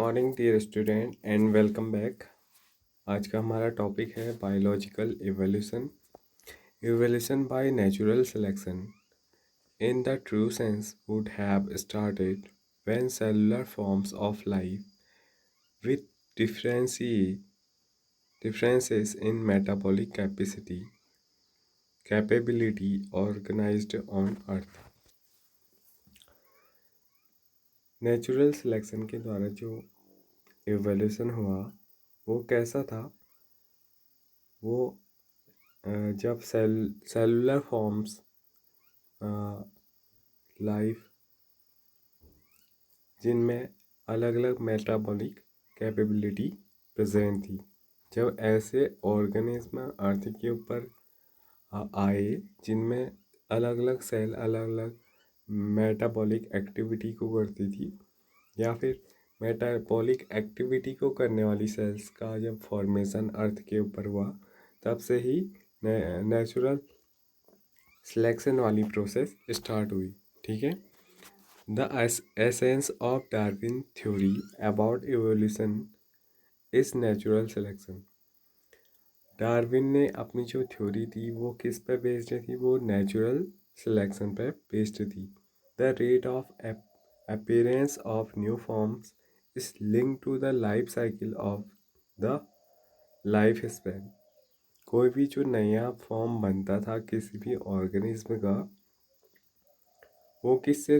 Morning dear student and welcome back. आज का हमारा टॉपिक है biological evolution. Evolution by natural selection in the true sense would have started when cellular forms of life with differences in metabolic capability organized on earth। Natural selection के द्वारा जो evolution हुआ वो कैसा था? वो जब सेलुलर फॉर्म्स लाइफ जिनमें अलग अलग मेटाबॉलिक कैपेबिलिटी प्रेजेंट थी, जब ऐसे ऑर्गेनिज्म अर्थ के ऊपर आए जिनमें अलग अलग सेल अलग अलग मेटाबॉलिक एक्टिविटी को करती थी, या फिर मेटाबॉलिक एक्टिविटी को करने वाली सेल्स का जब फॉर्मेशन अर्थ के ऊपर हुआ, तब से ही नेचुरल सिलेक्शन वाली प्रोसेस स्टार्ट हुई। ठीक है। The essence of Darwin theory about evolution is natural selection. Darwin ने अपनी जो थ्योरी थी वो किस पे बेस्ड थी? वो नेचुरल सिलेक्शन पे बेस्ड थी। The rate of appearance of new forms is linked to the life cycle of the life span। कोई भी जो नया फॉर्म बनता था किसी भी ऑर्गेनिज्म का, वो किससे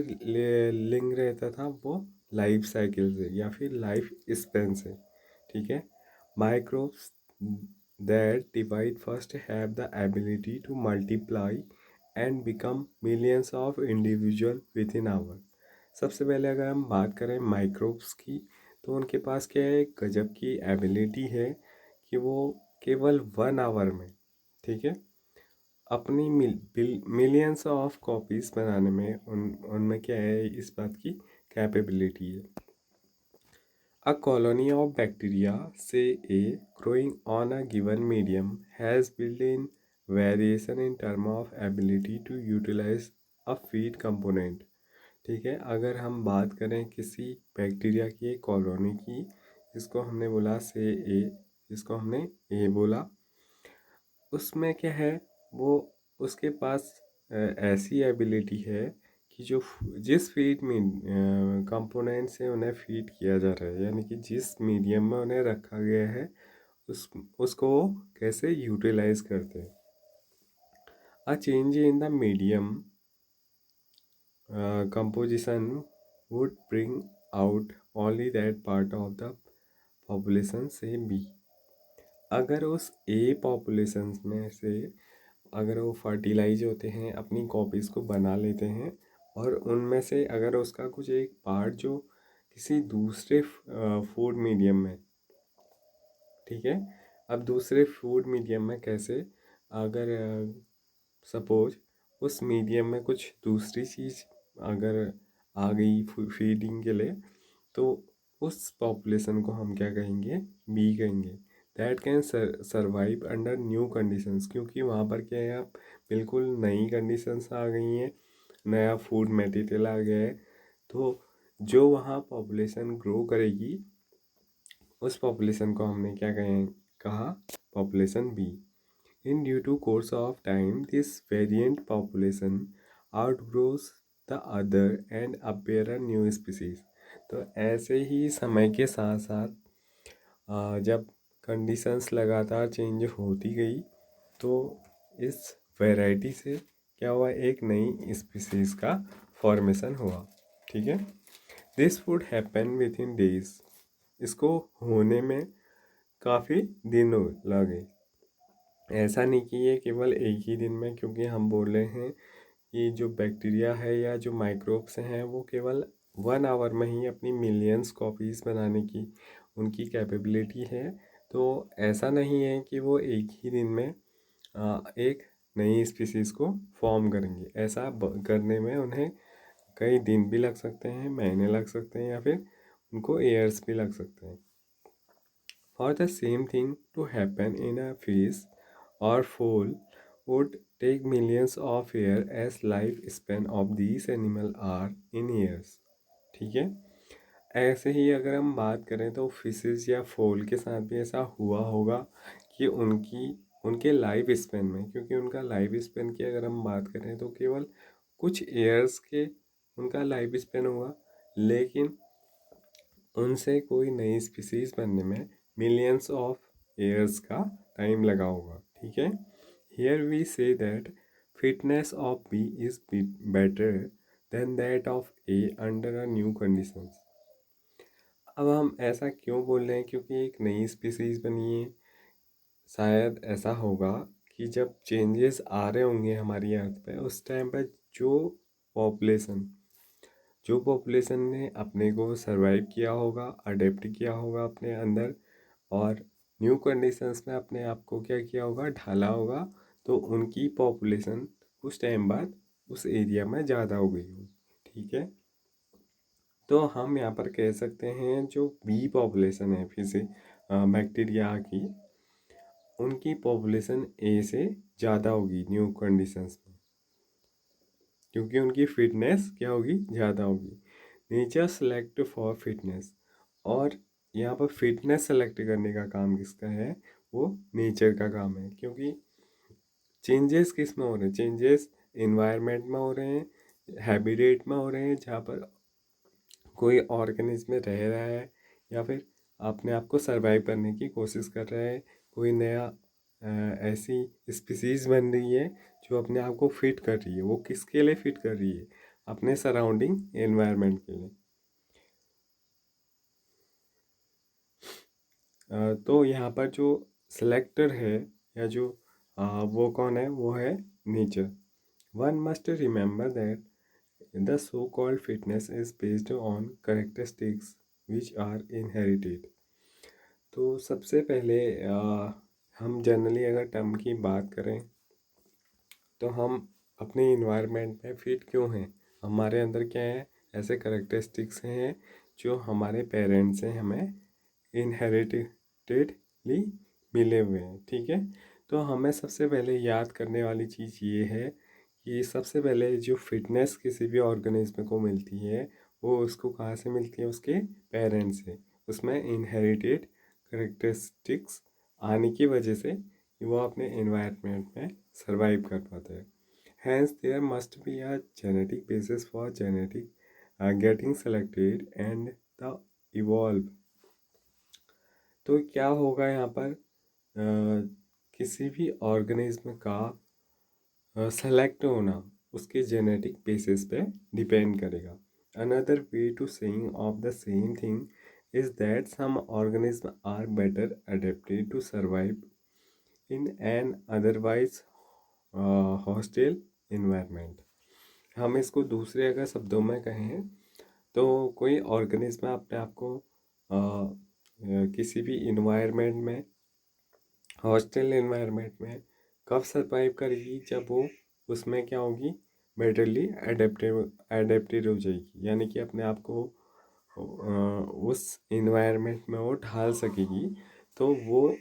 लिंक रहता था? वो लाइफ साइकिल से या फिर लाइफ स्पेन से। ठीक है। Microbes that divide first have the ability to multiply and become millions of individual with in hour. सबसे पहले अगर हम बात करें माइक्रोब्स की, तो उनके पास क्या है? गजब की एबिलिटी है कि वो केवल 1 आवर में, ठीक है, अपनी मिलियंस ऑफ कॉपीज बनाने में उनमें क्या है? इस बात की कैपेबिलिटी है। A colony of bacteria, say A, growing on a given medium, has built-in variation in terms of ability to utilize a feed component। ठीक है। अगर हम बात करें किसी बैक्टीरिया की कॉलोनी की, जिसको हमने बोला से ए, जिसको हमने ए बोला, उसमें क्या है? वो उसके पास ऐसी एबिलिटी है कि जो जिस फीड में कंपोनेंट से उन्हें फीड किया जा रहा है, यानी कि जिस मीडियम में उन्हें रखा गया है, उसको वो कैसे यूटिलाइज करते हैं। A change in the medium composition would bring out only that part of the population से B। अगर उस A पॉपुलेशन में से अगर वो फर्टिलाइज होते हैं, अपनी कॉपीज़ को बना लेते हैं, और उनमें से अगर उसका कुछ एक पार्ट जो किसी दूसरे फूड मीडियम में, ठीक है, अब दूसरे फूड मीडियम में कैसे? अगर सपोज उस मीडियम में कुछ दूसरी चीज़ अगर आ गई फीडिंग के लिए, तो उस पॉपुलेशन को हम क्या कहेंगे? बी कहेंगे। That can survive under new conditions, क्योंकि वहाँ पर क्या है? अब बिल्कुल नई कंडीशंस आ गई हैं, नया फूड मटेरियल आ गया है, तो जो वहाँ पॉपुलेशन ग्रो करेगी, उस पॉपुलेशन को हमने क्या कहा? Population B. In due to course of time, this variant population outgrows the other and appear a new species। तो ऐसे ही समय के साथ साथ जब कंडीशंस लगातार चेंज होती गई, तो इस वैरायटी से क्या हुआ? एक नई स्पीसीज का फॉर्मेशन हुआ। ठीक है। This would happen with in days. इसको होने में काफ़ी दिन लगे। ऐसा नहीं कि ये केवल एक ही दिन में, क्योंकि हम बोल रहे हैं कि जो बैक्टीरिया है या जो माइक्रोब्स हैं वो केवल 1 आवर में ही अपनी मिलियंस कॉपीज़ बनाने की उनकी कैपेबिलिटी है। तो ऐसा नहीं है कि वो एक ही दिन में एक नई स्पीसीज़ को फॉर्म करेंगे। ऐसा करने में उन्हें कई दिन भी लग सकते हैं, महीने लग सकते हैं, या फिर उनको ईयर्स भी लग सकते हैं। For the same thing to happen in a fish or fowl would take millions of years, as life span of these animals are in years। ठीक है। ऐसे ही अगर हम बात करें तो फिशेस या फॉल के साथ भी ऐसा हुआ होगा कि उनके लाइफ स्पेन में, क्योंकि उनका लाइफ स्पेन की अगर हम बात करें तो केवल कुछ ईयर्स के उनका लाइफ स्पेन होगा, लेकिन उनसे कोई नई स्पीसीज बनने में मिलियंस ऑफ ईयर्स का टाइम लगा होगा। ठीक है, here we say that fitness of B is better than that of A under a new conditions. अब हम ऐसा क्यों बोल रहे हैं? क्योंकि एक नई स्पीसीज बनी है। शायद ऐसा होगा कि जब चेंजेस आ रहे होंगे हमारी अर्थ पे, उस टाइम पर पॉपुलेशन जो पॉपुलेशन ने अपने को सरवाइव किया होगा, अडेप्ट किया होगा अपने अंदर, और न्यू कंडीशंस में अपने आप को क्या किया होगा, ढाला होगा, तो उनकी पॉपुलेशन कुछ टाइम बाद उस एरिया में ज़्यादा हो गई होगी। ठीक है, तो हम यहाँ पर कह सकते हैं जो बी पॉपुलेशन है फिर से बैक्टीरिया की, उनकी पॉपुलेशन ए से ज़्यादा होगी न्यू कंडीशंस में, क्योंकि उनकी फिटनेस क्या होगी, ज़्यादा होगी। नेचर सेलेक्ट फॉर फिटनेस, और यहाँ पर फिटनेस सेलेक्ट करने का काम किसका है? वो नेचर का काम है, क्योंकि चेंजेस किस में हो रहे हैं? चेंजेस इन्वायरमेंट में हो रहे हैं, हैबिटेट में हो रहे हैं, जहाँ पर कोई ऑर्गेनिज्म रह रहा है या फिर अपने आप को सरवाइव करने की कोशिश कर रहा है। कोई नया ऐसी स्पीसीज बन रही है जो अपने आप को फिट कर रही है। वो किसके लिए फिट कर रही है? अपने सराउंडिंग एनवायरनमेंट के लिए। तो यहाँ पर जो सिलेक्टर है या जो वो कौन है? वो है nature. One must remember that the so called fitness is based on characteristics which are inherited. तो सबसे पहले हम जनरली अगर टर्म की बात करें तो हम अपने इन्वायरमेंट में फिट क्यों हैं? हमारे अंदर क्या है? ऐसे करेक्टरिस्टिक्स हैं जो हमारे पेरेंट्स से हमें इनहेरिटेडली मिले हुए हैं। ठीक है, तो हमें सबसे पहले याद करने वाली चीज़ ये है कि सबसे पहले जो फिटनेस किसी भी ऑर्गेनिज्म को मिलती है वो उसको कहाँ से मिलती है? उसके पेरेंट्स से। उसमें इनहेरिटेड करेक्टरिस्टिक्स आने की वजह से वो अपने एनवायरनमेंट में सर्वाइव कर पाता है। Hence, there must be a genetic basis for genetic getting selected and the evolve। तो क्या होगा यहाँ पर? किसी भी ऑर्गेनिज्म का सेलेक्ट होना उसके जेनेटिक बेसिस पे डिपेंड करेगा। Another way to saying of the same thing is that some organism are better adapted to survive in an otherwise hostile environment. हम इसको दूसरे अगर शब्दों में कहें तो कोई ऑर्गेनिज्म अपने आप को किसी भी इन्वायरमेंट में, हॉस्टल इन्वायरमेंट में कब सरवाइव करेगी? जब वो उसमें क्या होगी, बेटरली एडेप्टेड हो जाएगी, यानी कि अपने आप को उस इन्वायरमेंट में वो ढाल सकेगी। तो वो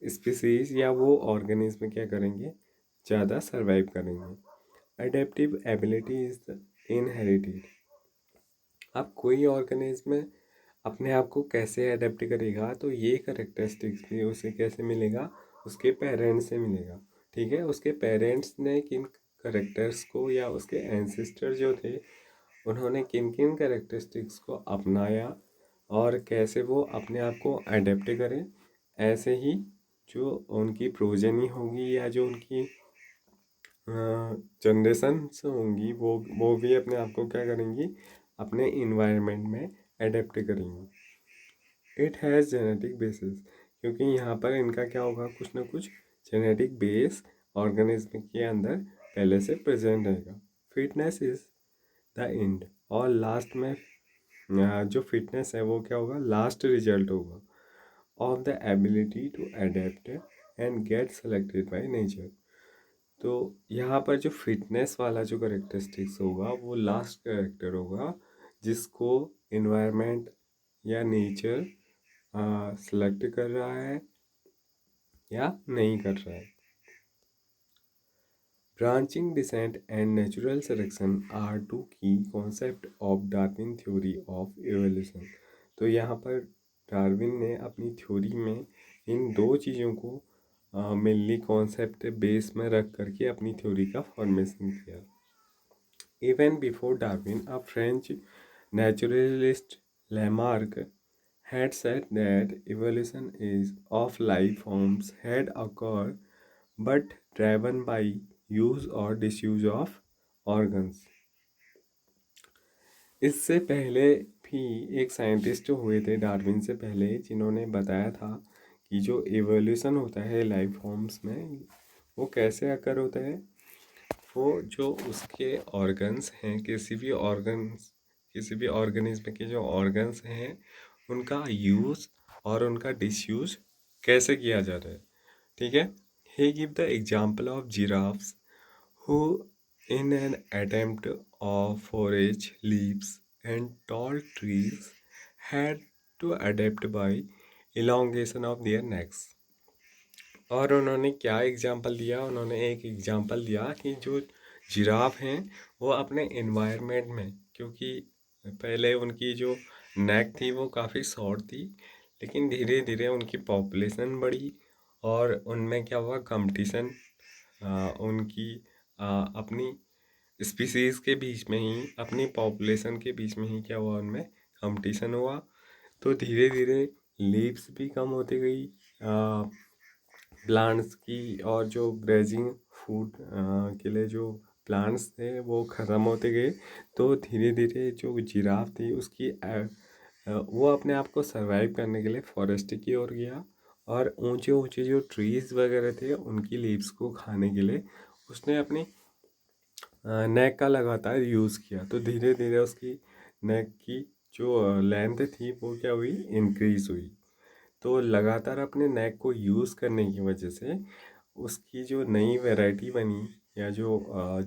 स्पीसीज या वो ऑर्गेनिज्म क्या करेंगे? ज़्यादा सरवाइव करेंगे। Adaptive ability is inherited. अब कोई ऑर्गेनिज्म अपने आप को कैसे अडेप्ट करेगा? तो ये करेक्टरिस्टिक्स भी उसे कैसे मिलेगा? उसके पेरेंट्स से मिलेगा। ठीक है, उसके पेरेंट्स ने किन करेक्टर्स को या उसके एंसेस्टर जो थे उन्होंने किन किन करेक्टरिस्टिक्स को अपनाया और कैसे वो अपने आप को अडेप्ट करें, ऐसे ही जो उनकी प्रोजेनी होगी या जो उनकी जनरेशन्स होंगी वो भी अपने आप को क्या करेंगी? अपने इन्वायरमेंट में अडेप्ट करेंगी। इट हैज़ जेनेटिक बेसिस, क्योंकि यहाँ पर इनका क्या होगा? कुछ ना कुछ जेनेटिक बेस ऑर्गेनिज्म के अंदर पहले से प्रेजेंट रहेगा। फिटनेस इज द एंड, और लास्ट में जो फिटनेस है वो क्या होगा? लास्ट रिजल्ट होगा of the ability to adapt and get selected by nature. तो यहाँ पर जो फिटनेस वाला जो करेक्टरिस्टिक्स होगा वो लास्ट करेक्टर होगा जिसको इन्वायरमेंट या नेचर सेलेक्ट कर रहा है या नहीं कर रहा है। Branching descent and natural selection are two key concepts of Darwin theory of evolution. तो यहाँ पर डार्विन ने अपनी थ्योरी में इन दो चीज़ों को मेनली कॉन्सेप्ट बेस में रख करके अपनी थ्योरी का फॉर्मेशन किया. Even before Darwin, a French naturalist, Lamarck, had said that evolution is of life forms had occurred but driven by use or disuse of organs. इससे पहले भी एक साइंटिस्ट हुए थे डार्विन से पहले जिन्होंने बताया था कि जो एवोल्यूशन होता है लाइफ फॉर्म्स में वो कैसे अकर होता है. वो जो उसके ऑर्गन्स हैं किसी भी ऑर्गेनिज्म के जो ऑर्गन्स हैं उनका यूज़ और उनका डिसयूज़ कैसे किया जा रहा है. ठीक है. He give the example of giraffes who in an attempt of forage leaves and tall trees had to adapt by elongation of their necks. और उन्होंने क्या एग्जाम्पल दिया. उन्होंने एक एग्जाम्पल दिया कि जो जिराफ हैं वो अपने इन्वायरमेंट में, क्योंकि पहले उनकी जो नेक थी वो काफ़ी शॉर्ट थी, लेकिन धीरे धीरे उनकी पॉपुलेशन बढ़ी और उनमें क्या हुआ कंपटीशन उनकी अपनी स्पीसीज़ के बीच में ही अपनी पॉपुलेशन के बीच में ही क्या हुआ उनमें कंपटीशन हुआ. तो धीरे धीरे लीव्स भी कम होती गई प्लांट्स की और जो ग्रेजिंग फूड के लिए जो प्लांट्स थे वो ख़त्म होते गए. तो धीरे धीरे जो जिराफ थी उसकी वो अपने आप को सरवाइव करने के लिए फॉरेस्ट की ओर गया और ऊंचे ऊंचे जो ट्रीज़ वगैरह थे उनकी लीव्स को खाने के लिए उसने अपनी नेक का लगातार यूज़ किया. तो धीरे धीरे उसकी नेक की जो लेंथ थी वो क्या हुई इंक्रीज़ हुई. तो लगातार अपने नेक को यूज़ करने की वजह से उसकी जो नई वैरायटी बनी या जो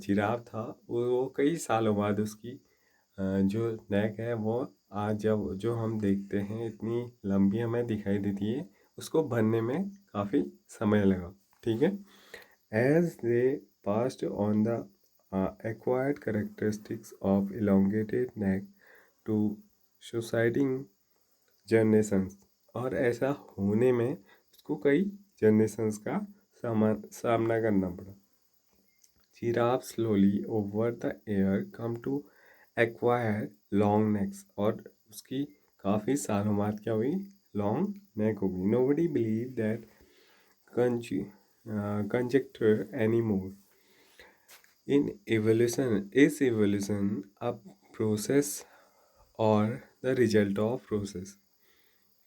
जिराफ था वो कई सालों बाद उसकी जो नेक है वो आज जब जो हम देखते हैं इतनी लंबी हमें दिखाई देती है उसको बनने में काफ़ी समय लगा. ठीक है. As they passed on the acquired characteristics of elongated neck to succeeding generations. और ऐसा होने में उसको कई जनरेशंस का सामना करना पड़ा. Giraffes slowly over the year come to acquire long necks. और उसकी काफ़ी सालों बाद क्या हुई लॉन्ग नेक हो गई. Nobody believed that conjecture anymore. In evolution, is evolution a process or the result of process?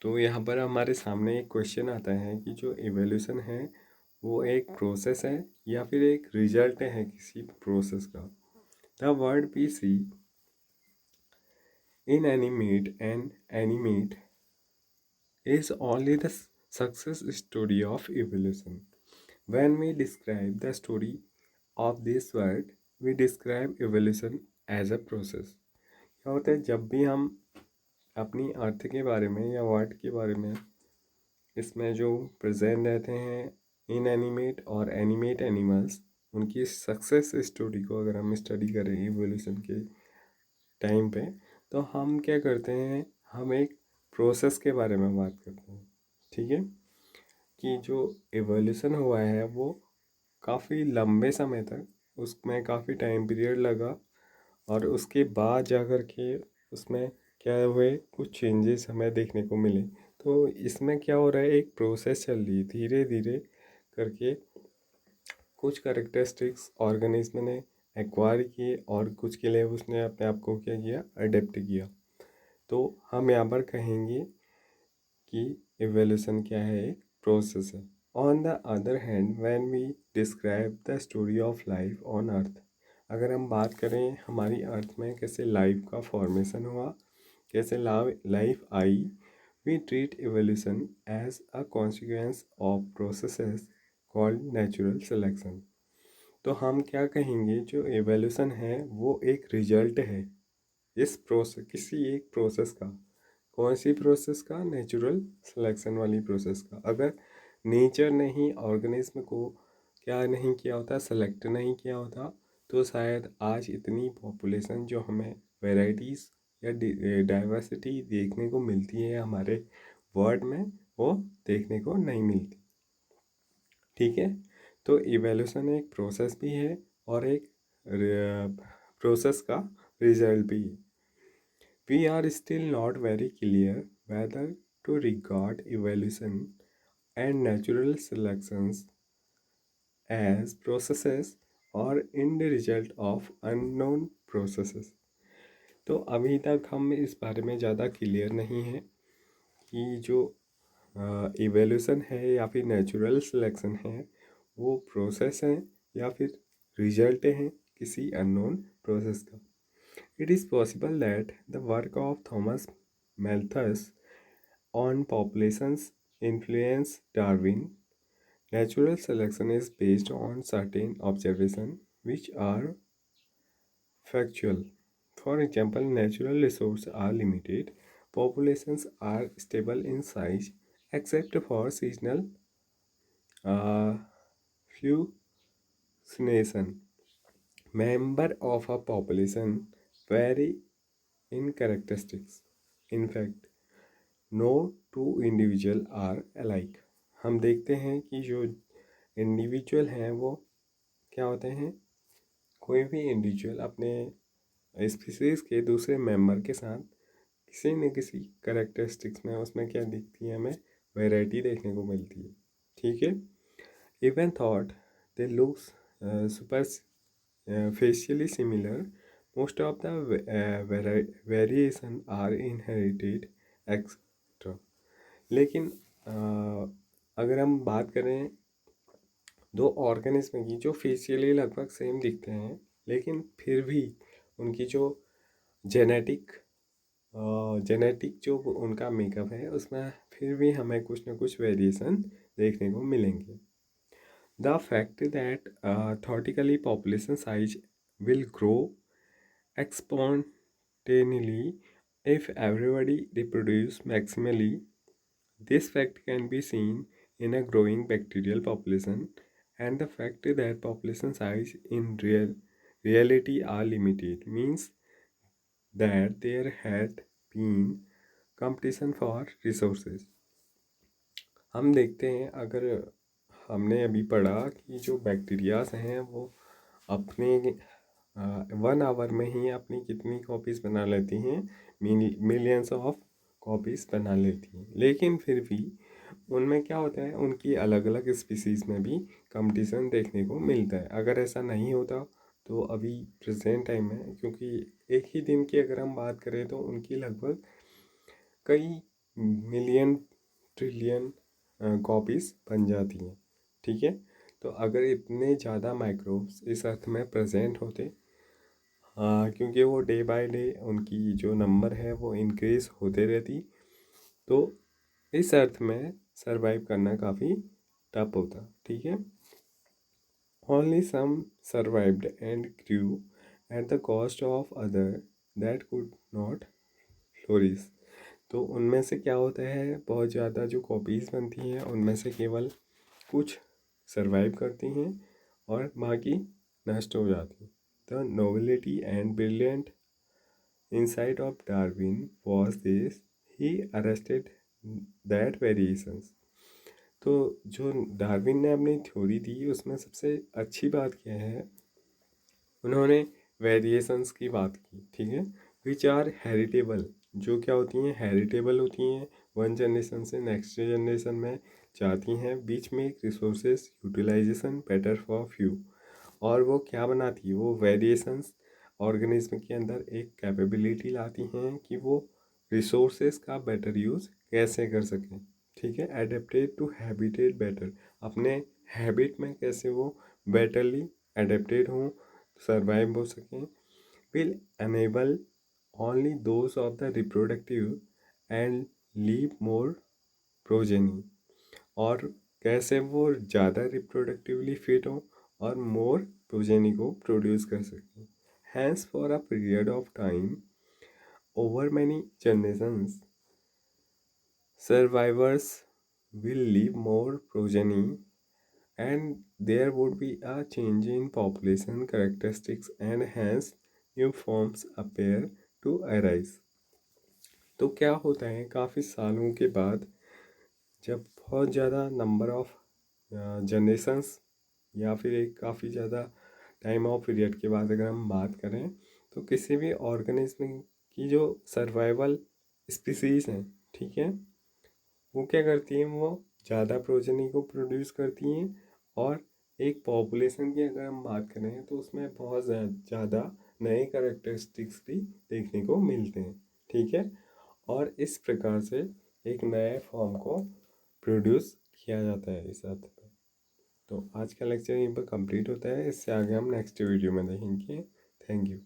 तो यहाँ पर हमारे सामने एक क्वेश्चन आता है कि जो एवोल्यूशन है वो एक प्रोसेस है या फिर एक रिजल्ट है किसी प्रोसेस का. The word we see in animate is only the success story of evolution. When we describe the story of this world, we describe evolution as a process. क्या होता है जब भी हम अपनी अर्थ के बारे में या वर्ल्ड के बारे में इसमें जो प्रेजेंट रहते हैं इनएनिमेट और एनिमेट एनिमल्स उनकी सक्सेस स्टोरी को अगर हम स्टडी करें इवोल्यूशन के टाइम पे तो हम क्या करते हैं हम एक प्रोसेस के बारे में बात करते हैं. ठीक है. कि जो एवोल्यूशन हुआ है वो काफ़ी लंबे समय तक उसमें काफ़ी टाइम पीरियड लगा और उसके बाद जा कर के उसमें क्या हुए कुछ चेंजेस हमें देखने को मिले. तो इसमें क्या हो रहा है एक प्रोसेस चल रही है धीरे धीरे करके कुछ करेक्टरिस्टिक्स ऑर्गेनिज्म ने एक्वायर किए और कुछ के लिए उसने अपने आप को क्या किया अडेप्ट किया. तो हम यहाँ पर कहेंगे कि एवोल्यूशन क्या है एक प्रोसेस है. On the other hand when we describe the story of life on earth, अगर हम बात करें हमारी अर्थ में कैसे लाइफ का फॉर्मेशन हुआ कैसे लाइफ आई, we treat evolution as a consequence of processes called natural selection. तो हम क्या कहेंगे जो एवोल्यूशन है वो एक रिजल्ट है इस प्रोसेस किसी एक प्रोसेस का. कौन सी प्रोसेस का नेचुरल सिलेक्शन वाली प्रोसेस का. अगर नेचर ने ही ऑर्गेनिज्म को क्या नहीं किया होता, सेलेक्ट नहीं किया होता, तो शायद आज इतनी पॉपुलेशन जो हमें वेराइटीज़ या डाइवर्सिटी देखने को मिलती है हमारे वर्ल्ड में, वो देखने को नहीं मिलती। ठीक है, तो इवोल्यूशन एक प्रोसेस भी है और एक प्रोसेस का रिजल्ट भी है। We are still not very clear whether to regard evolution and natural selections as processes or in the result of unknown processes। तो अभी तक हम इस बारे में ज़्यादा क्लियर नहीं है कि जो इवोल्यूशन है या फिर नेचुरल सिलेक्शन है वो प्रोसेस है या फिर रिजल्ट है किसी अननोन प्रोसेस का। It is possible that the work of Thomas Malthus on populations influenced Darwin. Natural selection is based on certain observations which are factual. For example, natural resources are limited, populations are stable in size except for seasonal uh, fluctuation. Members of a population vary in characteristics. In fact, no two individual are alike. हम देखते हैं कि जो individual हैं वो क्या होते हैं, कोई भी इंडिविजुअल अपने स्पीसीज के दूसरे मेंबर के साथ किसी न किसी करेक्टरिस्टिक्स में उसमें क्या दिखती है, हमें वैरायटी देखने को मिलती है। ठीक है, even thought they looks super facially similar, most of the variation are inherited etc। लेकिन अगर हम बात करें दो ऑर्गेनिज्म की जो फेशियली लगभग सेम दिखते हैं, लेकिन फिर भी उनकी जो जेनेटिक जेनेटिक जो उनका मेकअप है उसमें फिर भी हमें कुछ ना कुछ वेरिएशन देखने को मिलेंगे। The fact that theoretically population size will grow exponentially if everybody reproduce maximally. This fact can be seen in a growing bacterial population, and the fact that population size in reality are limited means that there had been competition for resources। हम देखते हैं, अगर हमने अभी पढ़ा कि जो bacterias हैं वो अपने 1 आवर में ही अपनी कितनी कॉपीज़ बना लेती हैं, मिलियंस ऑफ कॉपीज़ बना लेती हैं, लेकिन फिर भी उनमें क्या होता है, उनकी अलग अलग स्पीसीज़ में भी कंपटीशन देखने को मिलता है। अगर ऐसा नहीं होता तो अभी प्रेजेंट टाइम में, क्योंकि एक ही दिन की अगर हम बात करें तो उनकी लगभग कई मिलियन ट्रिलियन कॉपीज़ बन जाती हैं। ठीक है, तो अगर इतने ज़्यादा माइक्रोब्स इस अर्थ में प्रेजेंट होते, क्योंकि वो डे बाय डे उनकी जो नंबर है वो इंक्रीज होते रहती, तो इस अर्थ में सरवाइव करना काफ़ी टफ होता। ठीक है, only some survived and Guru at the cost of other that could not flourish. तो उनमें से क्या होता है, बहुत ज़्यादा जो कॉपीज़ बनती हैं उनमें से केवल कुछ सरवाइव करती हैं और बाकी नष्ट हो जाती हैं। The nobility and brilliant insight of Darwin was this: he arrested that variations। तो जो डार्विन ने अपनी थ्योरी दी उसमें सबसे अच्छी बात क्या है, उन्होंने वेरिएशंस की बात की। ठीक है, विच आर हेरिटेबल, जो क्या होती हैं, हेरिटेबल होती हैं, वन जनरेशन से नेक्स्ट जनरेशन में जाती हैं, बीच में एक resources utilisation better for few. और वो क्या बनाती है, वो वेरिएशंस ऑर्गेनिज्म के अंदर एक कैपेबिलिटी लाती हैं कि वो रिसोर्सेज का बेटर यूज़ कैसे कर सकें। ठीक है, एडेप्टेड टू हैबिटेट बेटर, अपने हैबिट में कैसे वो बेटरली एडेप्टेड हों, सर्वाइव हो सकें। Will enable only those of the reproductive and leave more progeny, और कैसे वो ज़्यादा रिप्रोडक्टिवली फिट हो और मोर प्रोजेनी को प्रोड्यूस कर सकें। Hence for a period of time over many generations survivors will leave more progeny and there would be a change in population characteristics and hence new forms appear to arise। तो क्या होता है, काफ़ी सालों के बाद जब बहुत ज़्यादा नंबर ऑफ जनरेशंस या फिर एक काफ़ी ज़्यादा टाइम ऑफ पीरियड के बाद अगर हम बात करें, तो किसी भी ऑर्गेनिज्म की जो सर्वाइवल स्पीसीज हैं, ठीक है, वो क्या करती हैं, वो ज़्यादा प्रोजनी को प्रोड्यूस करती हैं और एक पॉपुलेशन की अगर हम बात करें तो उसमें बहुत ज़्यादा नए करेक्टरिस्टिक्स भी देखने को मिलते हैं, ठीक है, और इस प्रकार से एक नए फॉर्म को प्रोड्यूस किया जाता है इस अर्थ में। तो आज का लेक्चर यहीं पर कंप्लीट होता है, इससे आगे हम नेक्स्ट वीडियो में देखेंगे। Thank you.